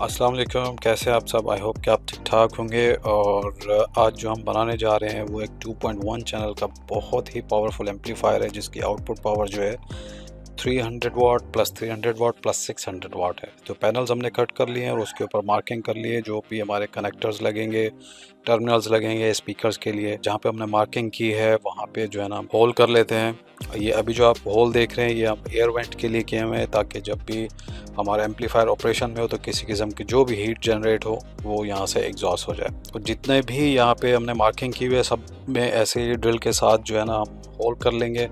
अस्सलाम वालेकुम, कैसे हैं आप सब। आई होप कि आप ठीक ठाक होंगे। और आज जो हम बनाने जा रहे हैं वो एक 2.1 चैनल का बहुत ही पावरफुल एम्पलीफायर है, जिसकी आउटपुट पावर जो है 300 वाट प्लस 300 वाट प्लस 600 वाट है। तो पैनल्स हमने कट कर लिए हैं और उसके ऊपर मार्किंग कर लिए, जो भी हमारे कनेक्टर्स लगेंगे, टर्मिनल्स लगेंगे स्पीकर्स के लिए। जहाँ पे हमने मार्किंग की है वहाँ पे जो है ना होल कर लेते हैं। ये अभी जो आप होल देख रहे हैं ये हम एयर वेंट के लिए किए हुए हैं, ताकि जब भी हमारा एम्पलीफायर ऑपरेशन में हो तो किसी किस्म की जो भी हीट जनरेट हो वो यहाँ से एग्जॉस्ट हो जाए। तो जितने भी यहाँ पे हमने मार्किंग की हुई है सब में ऐसे ही ड्रिल के साथ जो है ना हम होल कर लेंगे।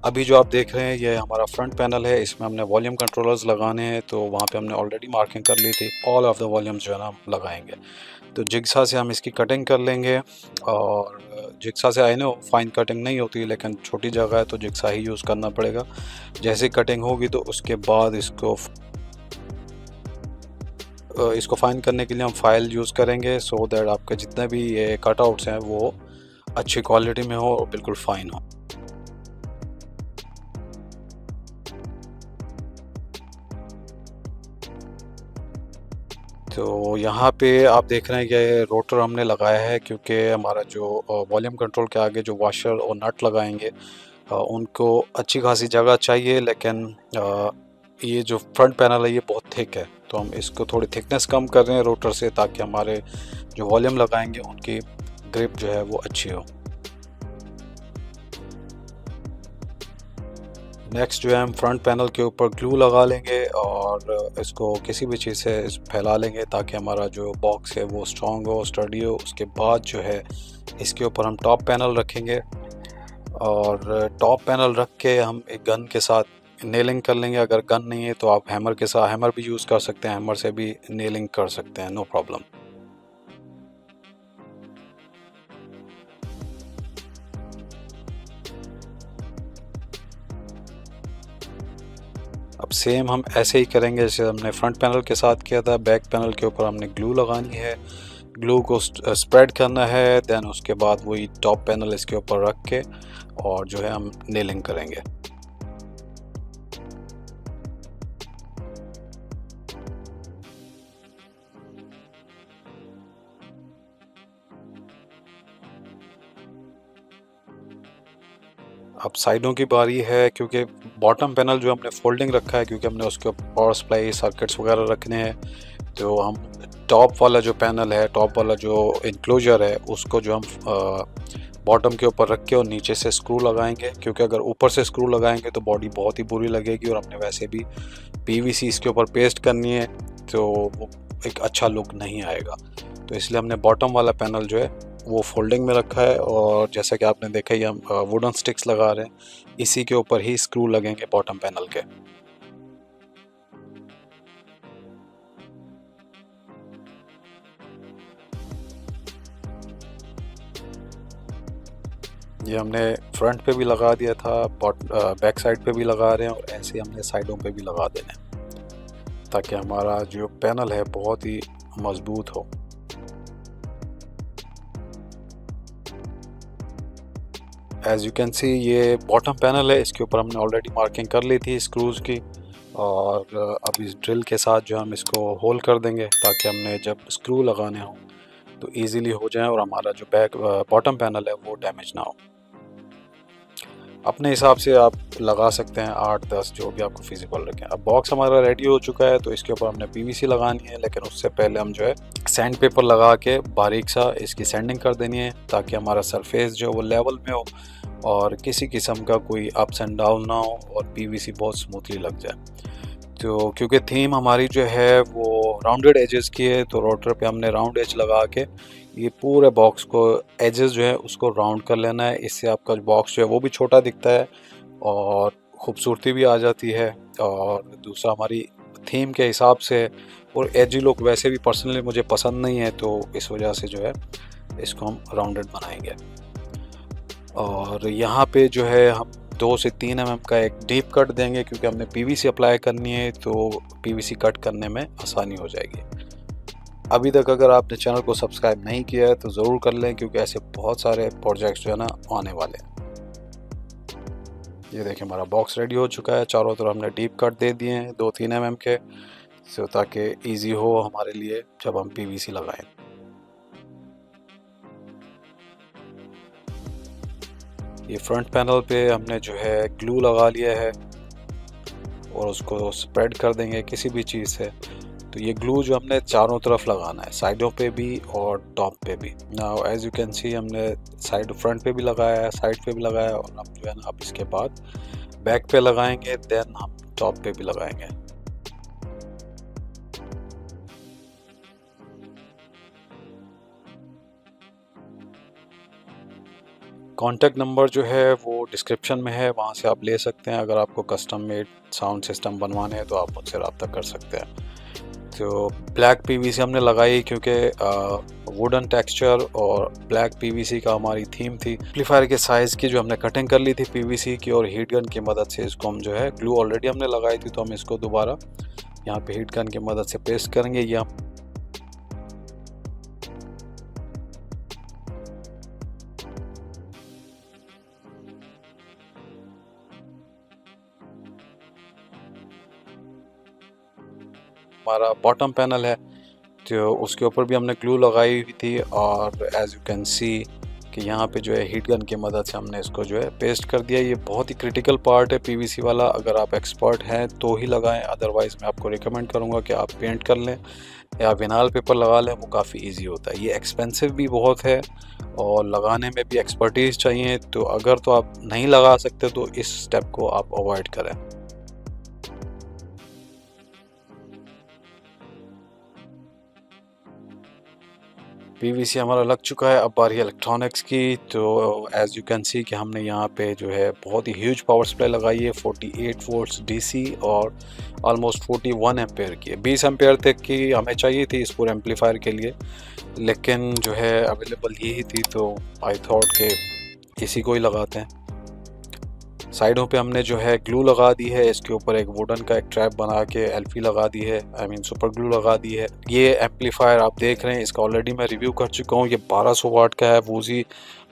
अभी जो आप देख रहे हैं ये हमारा फ्रंट पैनल है, इसमें हमने वॉल्यूम कंट्रोलर्स लगाने हैं, तो वहाँ पे हमने ऑलरेडी मार्किंग कर ली थी। ऑल ऑफ द वॉल्यूम्स जो है ना हम लगाएंगे। तो जिग्सा से हम इसकी कटिंग कर लेंगे। और जिग्सा से आई नो फाइन कटिंग नहीं होती, लेकिन छोटी जगह है तो जिग्सा ही यूज़ करना पड़ेगा। जैसे कटिंग होगी तो उसके बाद इसको फाइन करने के लिए हम फाइल यूज़ करेंगे, सो दैट आपके जितने भी ये कटआउट्स हैं वो अच्छी क्वालिटी में हो और बिल्कुल फाइन हो। तो यहाँ पे आप देख रहे हैं कि रोटर हमने लगाया है, क्योंकि हमारा जो वॉल्यूम कंट्रोल के आगे जो वाशर और नट लगाएंगे उनको अच्छी खासी जगह चाहिए। लेकिन ये जो फ्रंट पैनल है ये बहुत थिक है, तो हम इसको थोड़ी थिकनेस कम कर रहे हैं रोटर से, ताकि हमारे जो वॉल्यूम लगाएंगे उनकी ग्रिप जो है वो अच्छी हो। नेक्स्ट जो है हम फ्रंट पैनल के ऊपर ग्लू लगा लेंगे और इसको किसी भी चीज़ से फैला लेंगे, ताकि हमारा जो बॉक्स है वो स्ट्रॉन्ग हो, स्टडी हो। उसके बाद जो है इसके ऊपर हम टॉप पैनल रखेंगे, और टॉप पैनल रख के हम एक गन के साथ नेलिंग कर लेंगे। अगर गन नहीं है तो आप हैमर के साथ हैमर भी यूज़ कर सकते हैं, हैमर से भी नेलिंग कर सकते हैं, नो प्रॉब्लम। अब सेम हम ऐसे ही करेंगे जैसे हमने फ्रंट पैनल के साथ किया था। बैक पैनल के ऊपर हमने ग्लू लगानी है, ग्लू को स्प्रेड करना है, देन उसके बाद वही टॉप पैनल इसके ऊपर रख के और जो है हम नेलिंग करेंगे। अब साइडों की बारी है, क्योंकि बॉटम पैनल जो हमने फोल्डिंग रखा है, क्योंकि हमने उसके ऊपर पावर सप्लाई सर्किट्स वगैरह रखने हैं। तो हम टॉप वाला जो पैनल है, टॉप वाला जो इंक्लोजर है, उसको जो हम बॉटम के ऊपर रख के और नीचे से स्क्रू लगाएंगे, क्योंकि अगर ऊपर से स्क्रू लगाएंगे तो बॉडी बहुत ही बुरी लगेगी, और हमने वैसे भी पीवीसी इसके ऊपर पेस्ट करनी है, तो वो एक अच्छा लुक नहीं आएगा। तो इसलिए हमने बॉटम वाला पैनल जो है वो फोल्डिंग में रखा है, और जैसा कि आपने देखा ही हम वुडन स्टिक्स लगा रहे हैं, इसी के ऊपर ही स्क्रू लगेंगे बॉटम पैनल के। ये हमने फ्रंट पे भी लगा दिया था, बैक साइड पे भी लगा रहे हैं, और ऐसे हमने साइडों पे भी लगा देने हैं, ताकि हमारा जो पैनल है बहुत ही मजबूत हो। एज़ यू कैन सी ये बॉटम पैनल है, इसके ऊपर हमने ऑलरेडी मार्किंग कर ली थी स्क्रूज़ की, और अब इस ड्रिल के साथ जो हम इसको होल कर देंगे, ताकि हमने जब स्क्रू लगाने हों तो इजीली हो जाए और हमारा जो बैक बॉटम पैनल है वो डैमेज ना हो। अपने हिसाब से आप लगा सकते हैं 8-10 जो भी आपको फिजिबल रखें। अब बॉक्स हमारा रेडी हो चुका है, तो इसके ऊपर हमने पीवीसी लगानी है, लेकिन उससे पहले हम जो है सैंड पेपर लगा के बारीक सा इसकी सैंडिंग कर देनी है, ताकि हमारा सरफेस जो है वो लेवल में हो और किसी किस्म का कोई अप्स एंड डाउन ना हो, और पीवीसी बहुत स्मूथली लग जाए। तो क्योंकि थीम हमारी जो है वो राउंडेड एजेस की है, तो रोटर पे हमने राउंड एज लगा के ये पूरे बॉक्स को एजेस जो है उसको राउंड कर लेना है। इससे आपका बॉक्स जो है वो भी छोटा दिखता है और खूबसूरती भी आ जाती है, और दूसरा हमारी थीम के हिसाब से। और एजी लुक वैसे भी पर्सनली मुझे पसंद नहीं है, तो इस वजह से जो है इसको हम राउंडेड बनाएंगे। और यहाँ पे जो है हम 2 से 3 mm का एक डीप कट देंगे, क्योंकि हमने पीवीसी अप्लाई करनी है, तो पीवीसी कट करने में आसानी हो जाएगी। अभी तक अगर आपने चैनल को सब्सक्राइब नहीं किया है तो ज़रूर कर लें, क्योंकि ऐसे बहुत सारे प्रोजेक्ट्स जो है ना आने वाले हैं। ये देखिए हमारा बॉक्स रेडी हो चुका है। चारों तरफ हमने डीप कट दे दिए हैं 2-3 mm के, सो ताकि इजी हो हमारे लिए जब हम पीवीसी लगाएं। ये फ्रंट पैनल पे हमने जो है ग्लू लगा लिया है और उसको स्प्रेड कर देंगे किसी भी चीज़ से। तो ये ग्लू जो हमने चारों तरफ लगाना है, साइडों पे भी और टॉप पे भी। Now as you can see हमने साइड फ्रंट पे भी लगाया है, साइड पे भी लगाया है, और हम जो है ना अब इसके बाद बैक पे लगाएंगे, देन हम टॉप पे भी लगाएंगे। कॉन्टैक्ट नंबर जो है वो डिस्क्रिप्शन में है, वहाँ से आप ले सकते हैं। अगर आपको कस्टम मेड साउंड सिस्टम बनवाने हैं तो आप मुझसे रब्ता कर सकते हैं। तो ब्लैक पीवीसी हमने लगाई क्योंकि वुडन टेक्सचर और ब्लैक पीवीसी का हमारी थीम थी। एम्पलीफायर के साइज़ की जो हमने कटिंग कर ली थी पीवीसी की, और हीट गन की मदद से इसको हम जो है, ग्लू ऑलरेडी हमने लगाई थी तो हम इसको दोबारा यहाँ पे हीट गन की मदद से पेस्ट करेंगे। ये हमारा बॉटम पैनल है तो उसके ऊपर भी हमने ग्लू लगाई हुई थी, और एज यू कैन सी कि यहाँ पे जो है हीट गन की मदद से हमने इसको जो है पेस्ट कर दिया। ये बहुत ही क्रिटिकल पार्ट है पीवीसी वाला, अगर आप एक्सपर्ट हैं तो ही लगाएं, अदरवाइज़ मैं आपको रिकमेंड करूँगा कि आप पेंट कर लें या विनाइल पेपर लगा लें, वो काफ़ी इजी होता है। ये एक्सपेंसिव भी बहुत है और लगाने में भी एक्सपर्टीज़ चाहिए, तो अगर तो आप नहीं लगा सकते तो इस स्टेप को आप अवॉइड करें। पीवीसी हमारा लग चुका है। अब बारी इलेक्ट्रॉनिक्स की। तो एज़ यू कैन सी कि हमने यहाँ पे जो है बहुत ही ह्यूज पावर सप्लाई लगाई है, 48 वोल्ट्स डीसी और ऑलमोस्ट 41 एम्पेयर की। 20 एम्पेयर तक की हमें चाहिए थी इस पूरे एम्पलीफायर के लिए, लेकिन जो है अवेलेबल यही थी तो आई थॉट के इसी को ही लगाते हैं। साइडों पे हमने जो है ग्लू लगा दी है, इसके ऊपर एक वुडन का एक ट्रैप बना के एल्फी लगा दी है, आई मीन सुपर ग्लू लगा दी है। ये एम्पलीफायर आप देख रहे हैं, इसका ऑलरेडी मैं रिव्यू कर चुका हूँ। ये 1200 वाट का है, वूजी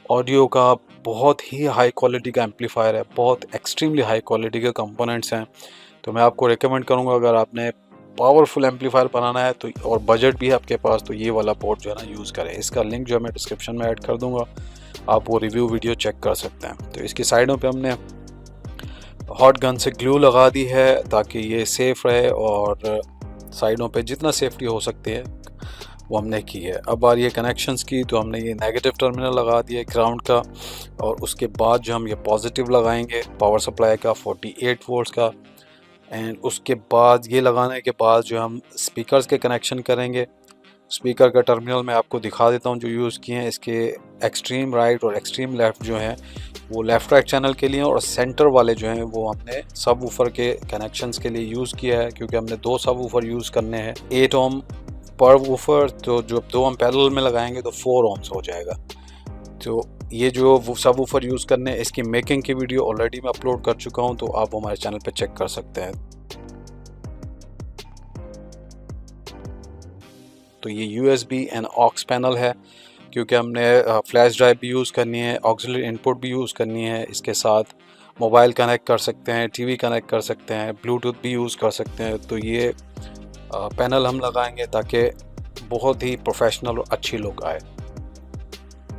ऑडियो का, बहुत ही हाई क्वालिटी का एम्पलीफायर है, बहुत एक्सट्रीमली हाई क्वालिटी के कंपोनेंट्स हैं। तो मैं आपको रिकमेंड करूँगा अगर आपने पावरफुल एम्पलीफायर बनाना है तो, और बजट भी है आपके पास, तो ये वाला पोर्ट जो है ना यूज़ करें। इसका लिंक जो है मैं डिस्क्रिप्शन में ऐड कर दूँगा, आप वो रिव्यू वीडियो चेक कर सकते हैं। तो इसकी साइडों पे हमने हॉट गन से ग्लू लगा दी है ताकि ये सेफ़ रहे, और साइडों पे जितना सेफ्टी हो सकती है वो हमने की है। अब बारी है कनेक्शंस की। तो हमने ये नेगेटिव टर्मिनल लगा दिया ग्राउंड का, और उसके बाद जो हम ये पॉजिटिव लगाएंगे पावर सप्लाई का 48 वोल्ट्स का, एंड उसके बाद ये लगाने के बाद जो हम स्पीकर्स के कनेक्शन करेंगे। स्पीकर का टर्मिनल मैं आपको दिखा देता हूँ जो यूज़ किए हैं। इसके एक्सट्रीम राइट और एक्सट्रीम लेफ़्ट जो हैं वो लेफ़्ट राइट चैनल के लिए, और सेंटर वाले जो हैं वो हमने सब वूफर के कनेक्शंस के लिए यूज़ किया है, क्योंकि हमने 2 सब वूफर यूज़ करने हैं, 8 ओम पर वूफर। तो जो 2 हम पैरेलल में लगाएंगे तो 4 ओम्स हो जाएगा। तो ये जो सब वूफर यूज़ करने हैं, इसकी मेकिंग की वीडियो ऑलरेडी मैं अपलोड कर चुका हूँ, तो आप हमारे चैनल पर चेक कर सकते हैं। तो ये USB एंड ऑक्स पैनल है, क्योंकि हमने फ्लैश ड्राइव भी यूज़ करनी है, ऑक्सिलरी इनपुट भी यूज़ करनी है, इसके साथ मोबाइल कनेक्ट कर सकते हैं, टीवी कनेक्ट कर सकते हैं, ब्लूटूथ भी यूज़ कर सकते हैं। तो ये पैनल हम लगाएंगे ताकि बहुत ही प्रोफेशनल और अच्छी लुक आए।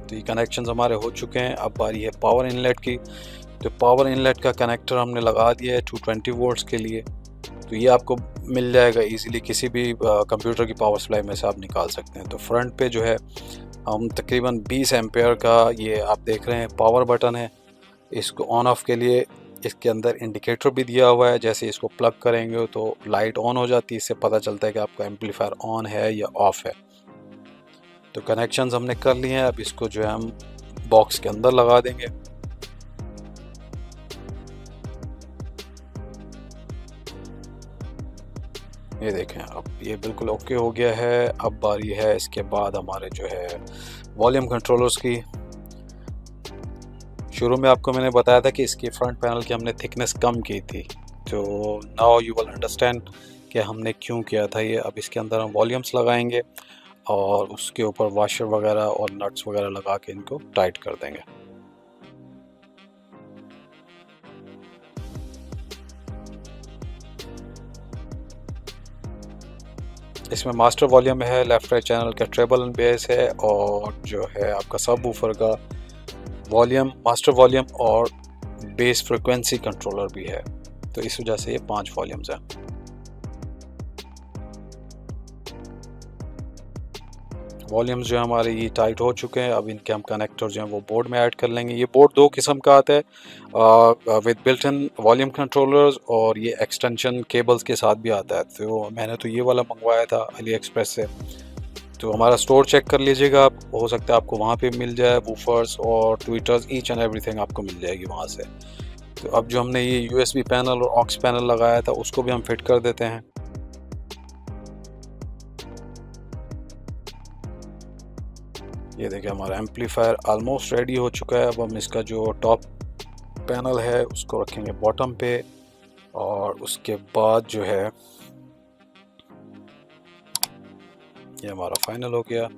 तो ये कनेक्शंस हमारे हो चुके हैं। अब बारी है पावर इनलेट की। तो पावर इनलेट का कनेक्टर हमने लगा दिया है 220 वोल्ट्स के लिए। तो ये आपको मिल जाएगा इजीली, किसी भी कंप्यूटर की पावर सप्लाई में से आप निकाल सकते हैं। तो फ्रंट पे जो है हम तकरीबन 20 एम्पेयर का, ये आप देख रहे हैं पावर बटन है, इसको ऑन ऑफ के लिए इसके अंदर इंडिकेटर भी दिया हुआ है। जैसे इसको प्लग करेंगे तो लाइट ऑन हो जाती है, इससे पता चलता है कि आपका एम्पलीफायर ऑन है या ऑफ है। तो कनेक्शंस हमने कर लिए हैं। अब इसको जो है हम बॉक्स के अंदर लगा देंगे। ये देखें, अब ये बिल्कुल ओके हो गया है। अब बारी है इसके बाद हमारे जो है वॉल्यूम कंट्रोलर्स की। शुरू में आपको मैंने बताया था कि इसकी फ्रंट पैनल की हमने थिकनेस कम की थी, तो नाउ यू विल अंडरस्टैंड कि हमने क्यों किया था ये। अब इसके अंदर हम वॉल्यूम्स लगाएंगे और उसके ऊपर वाशर वगैरह और नट्स वगैरह लगा के इनको टाइट कर देंगे। इसमें मास्टर वॉल्यूम है, लेफ्ट राइट चैनल का ट्रेबल एंड बेस है, और जो है आपका सब वूफर का वॉल्यूम, मास्टर वॉल्यूम और बेस फ्रिक्वेंसी कंट्रोलर भी है। तो इस वजह से ये 5 वॉल्यूम्स हैं। वॉल्यूम्स जो है हमारे ये टाइट हो चुके हैं। अब इनके हम कनेक्टर जो हैं वो बोर्ड में ऐड कर लेंगे। ये बोर्ड 2 किस्म का आता है, with built in volume controllers, और ये एक्सटेंशन केबल्स के साथ भी आता है। तो मैंने तो ये वाला मंगवाया था अली एक्सप्रेस से। तो हमारा स्टोर चेक कर लीजिएगा आप, हो सकता है आपको वहाँ पे मिल जाए। वूफर्स और ट्विटर्स ईच एंड एवरीथिंग आपको मिल जाएगी वहाँ से। तो अब जो हमने ये USB पैनल और ऑक्स पैनल लगाया था उसको भी हम फिट कर देते हैं। ये देखिए हमारा एम्पलीफायर ऑलमोस्ट रेडी हो चुका है। अब हम इसका जो टॉप पैनल है उसको रखेंगे बॉटम पे, और उसके बाद जो है ये हमारा फाइनल हो गया।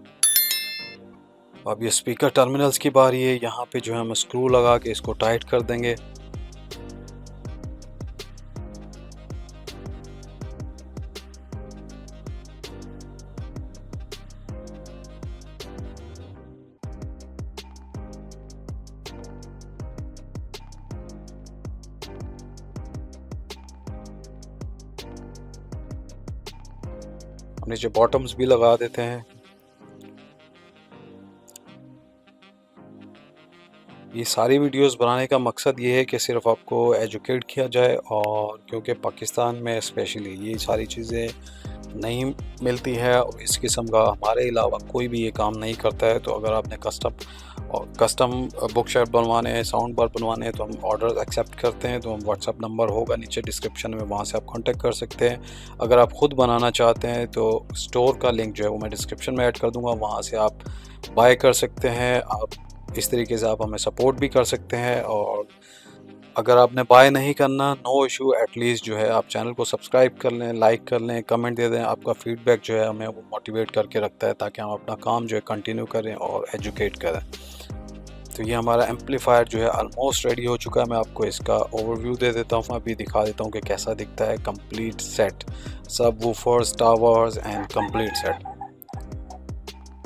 अब ये स्पीकर टर्मिनल्स की बारी है। यहाँ पे जो है हम स्क्रू लगा के इसको टाइट कर देंगे। हम नीचे बॉटम्स भी लगा देते हैं। ये सारी वीडियोस बनाने का मकसद ये है कि सिर्फ आपको एजुकेट किया जाए, और क्योंकि पाकिस्तान में स्पेशली ये सारी चीज़ें नहीं मिलती है और इस किस्म का हमारे अलावा कोई भी ये काम नहीं करता है। तो अगर आपने कस्टम बुक शेल्फ बनवाने हैं, साउंड बार बनवाने हैं, तो हम ऑर्डर एक्सेप्ट करते हैं। तो हम व्हाट्सअप नंबर होगा नीचे डिस्क्रिप्शन में, वहाँ से आप कांटेक्ट कर सकते हैं। अगर आप ख़ुद बनाना चाहते हैं तो स्टोर का लिंक जो है वो मैं डिस्क्रिप्शन में ऐड कर दूँगा, वहाँ से आप बाय कर सकते हैं। आप इस तरीके से आप हमें सपोर्ट भी कर सकते हैं। और अगर आपने बाय नहीं करना, नो इशू, एटलीस्ट जो है आप चैनल को सब्सक्राइब कर लें, लाइक कर लें, कमेंट दे दें। आपका फीडबैक जो है हमें वो मोटिवेट करके रखता है, ताकि हम अपना काम जो है कंटिन्यू करें और एजुकेट करें। तो ये हमारा एम्पलीफायर जो है ऑलमोस्ट रेडी हो चुका है। मैं आपको इसका ओवरव्यू दे देता हूँ, अभी दिखा देता हूँ कि कैसा दिखता है कंप्लीट सेट, सब woofers, towers and complete set.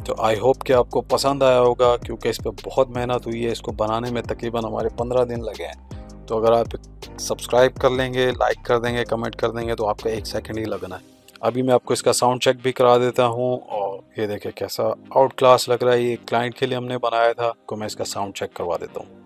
तो आई होप कि आपको पसंद आया होगा, क्योंकि इस पर बहुत मेहनत हुई है। इसको बनाने में तकरीबन हमारे 15 दिन लगे हैं। तो अगर आप सब्सक्राइब कर लेंगे, लाइक कर देंगे, कमेंट कर देंगे, तो आपका 1 सेकंड ही लगना है। अभी मैं आपको इसका साउंड चेक भी करा देता हूँ, और ये देखिए कैसा आउट क्लास लग रहा है। ये क्लाइंट के लिए हमने बनाया था, तो मैं इसका साउंड चेक करवा देता हूँ।